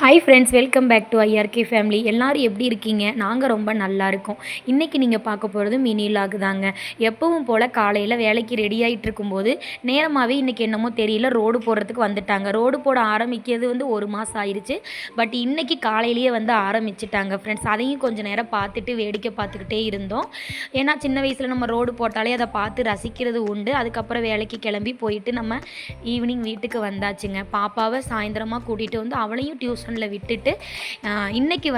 Hi friends, welcome back to IRK family. எல்லோரும் எப்படி இருக்கீங்க? நாங்கள் ரொம்ப நல்லா இருக்கோம். இன்றைக்கி நீங்கள் பார்க்க போகிறது மினி வ்ளாக் தாங்க. எப்பவும் போல் காலையில் வேலைக்கு ரெடி ஆகிட்டு இருக்கும்போது நேரமாகவே இன்றைக்கி என்னமோ தெரியல ரோடு வந்துட்டாங்க. ரோடு போட ஆரம்பிக்கிறது 1 மாதம் ஆயிடுச்சு. பட் இன்றைக்கி காலையிலேயே ஆரம்பிச்சிட்டாங்க ஃப்ரெண்ட்ஸ். அதையும் கொஞ்சம் நேரம் பார்த்துட்டு வேடிக்கை பார்த்துக்கிட்டே இருந்தோம். ஏன்னா சின்ன வயசில் நம்ம ரோடு போட்டாலே அதை பார்த்து ரசிக்கிறது உண்டு. அதுக்கப்புறம் வேலைக்கு கிளம்பி போயிட்டு நம்ம ஈவினிங் வீட்டுக்கு வந்தாச்சுங்க. பாப்பாவை சாயந்தரமாக கூட்டிகிட்டு வந்து அவளையும் டியூஷனில் விட்டுட்டு இன்றைக்கி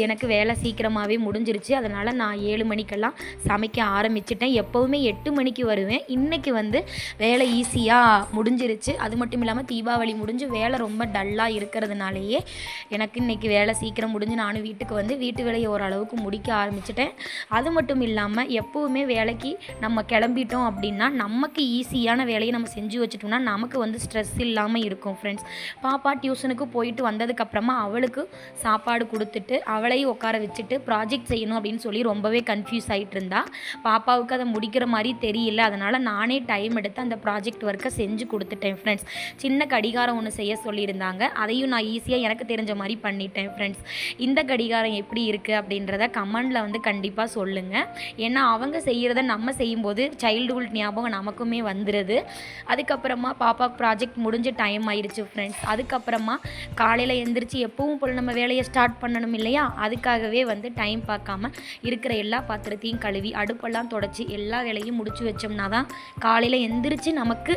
எனக்கு வேலை சீக்கிரமாகவே முடிஞ்சிருச்சு. அதனால் நான் 7 மணிக்கெல்லாம் சமைக்க ஆரம்பிச்சிட்டேன். எப்போவுமே 8 மணிக்கு வருவேன். இன்றைக்கி வேலை ஈஸியாக முடிஞ்சிருச்சு. அது மட்டும் இல்லாமல் தீபாவளி முடிஞ்சு வேலை ரொம்ப டல்லாக இருக்கிறதுனாலேயே எனக்கு இன்றைக்கி வேலை சீக்கிரம் முடிஞ்சு நானும் வீட்டுக்கு வீட்டு வேலையை ஓரளவுக்கு முடிக்க ஆரம்பிச்சிட்டேன். அது மட்டும் இல்லாமல் எப்போவுமே வேலைக்கு நம்ம கிளம்பிட்டோம் அப்படின்னா நமக்கு ஈஸியான வேலையை நம்ம செஞ்சு வச்சுட்டோம்னா நமக்கு ஸ்ட்ரெஸ் இல்லாமல் இருக்கும் ஃப்ரெண்ட்ஸ். பாப்பா டியூஷனுக்கு போயிட்டு வந்ததுக்கப்புறமா அவளுக்கு சாப்பாடு கொடுத்துட்டு அவளையும் உட்கார வச்சுட்டு ப்ராஜெக்ட் செய்யணும் அப்படின்னு சொல்லி ரொம்பவே கன்ஃபியூஸ் ஆகிட்டு இருந்தா. பாப்பாவுக்கு அதை முடிக்கிற மாதிரி தெரியல. அதனால் நானே டைம் எடுத்து அந்த ப்ராஜெக்ட் ஒர்க்கை செஞ்சு கொடுத்துட்டேன் ஃப்ரெண்ட்ஸ். சின்ன கடிகாரம் ஒன்று செய்ய சொல்லியிருந்தாங்க. அதையும் நான் ஈஸியாக எனக்கு தெரிஞ்ச மாதிரி பண்ணிட்டேன் ஃப்ரெண்ட்ஸ். இந்த கடிகாரம் எப்படி இருக்குது அப்படின்றத கமெண்டில் கண்டிப்பாக சொல்லுங்கள். ஏன்னா அவங்க செய்கிறத நம்ம செய்யும்போது சைல்டுஹுட் ஞாபகம் நமக்குமே வந்துடுது. அதுக்கப்புறமா பாப்பாவுக்கு ப்ராஜெக்ட் முடிஞ்ச டைம் ஆயிடுச்சு ஃப்ரெண்ட்ஸ். அதுக்கப்புறமா காலையில் எழுந்திரிச்சு எப்பவும் போல் நம்ம வேலையை ஸ்டார்ட் பண்ணணும் இல்லையா? அதுக்காகவே டைம் பார்க்காம இருக்கிற எல்லா பாத்திரத்தையும் கழுவி அடுப்பெல்லாம் தொடச்சி எல்லா வேலையும் முடிச்சு வச்சோம்னா தான் காலையில் எந்திரிச்சு நமக்கு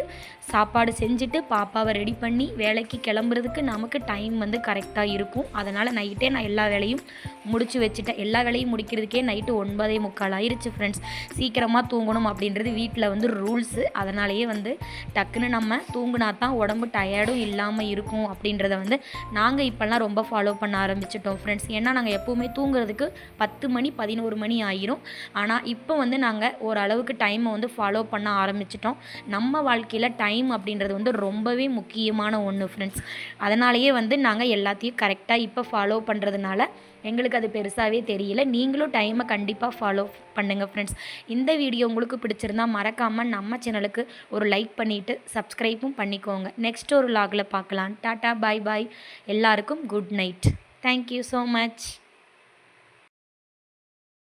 சாப்பாடு செஞ்சுட்டு பாப்பாவை ரெடி பண்ணி வேலைக்கு கிளம்புறதுக்கு நமக்கு டைம் கரெக்டாக இருக்கும். அதனால் நைட்டே நான் எல்லா வேலையும் முடிச்சு வச்சுட்டேன். எல்லா வேலையும் முடிக்கிறதுக்கே நைட்டு 9:45 ஆயிடுச்சு ஃப்ரெண்ட்ஸ். சீக்கிரமாக தூங்கணும் அப்படின்றது வீட்டில் ரூல்ஸு. அதனாலேயே டக்குன்னு நம்ம தூங்கினா தான் உடம்பு டயர்டும் இல்லாமல் இருக்கும் அப்படின்றத நாங்கள் இப்போல்லாம் ரொம்ப ஃபாலோ பண்ண ஆரம்பிச்சிட்டோம் ஃப்ரெண்ட்ஸ். ஏன்னா நாங்கள் எப்போவுமே தூங்குறதுக்கு 10 மணி 11 மணி ஆயிரும். ஆனால் இப்போ நாங்கள் ஓரளவுக்கு டைமை ஃபாலோ பண்ண ஆரம்பிச்சிட்டோம். நம்ம வாழ்க்கையில் டைம் அப்படின்றது ரொம்பவே முக்கியமான ஒன்று ஃப்ரெண்ட்ஸ். அதனாலேயே நாங்கள் எல்லாத்தையும் கரெக்டாக இப்போ ஃபாலோ பண்ணுறதுனால எங்களுக்கு அது பெருசாகவே தெரியல. நீங்களும் டைமை கண்டிப்பாக ஃபாலோ பண்ணுங்கள் ஃப்ரெண்ட்ஸ். இந்த வீடியோ உங்களுக்கு பிடிச்சிருந்தால் மறக்காமல் நம்ம சேனலுக்கு ஒரு லைக் பண்ணிவிட்டு சப்ஸ்கிரைப்பும் பண்ணிக்கோங்க. நெக்ஸ்ட் ஒரு வ்ளாகில் பார்க்கலாம். டாட்டா, பாய் பாய். எல்லாருக்கும் good night. Thank you so much.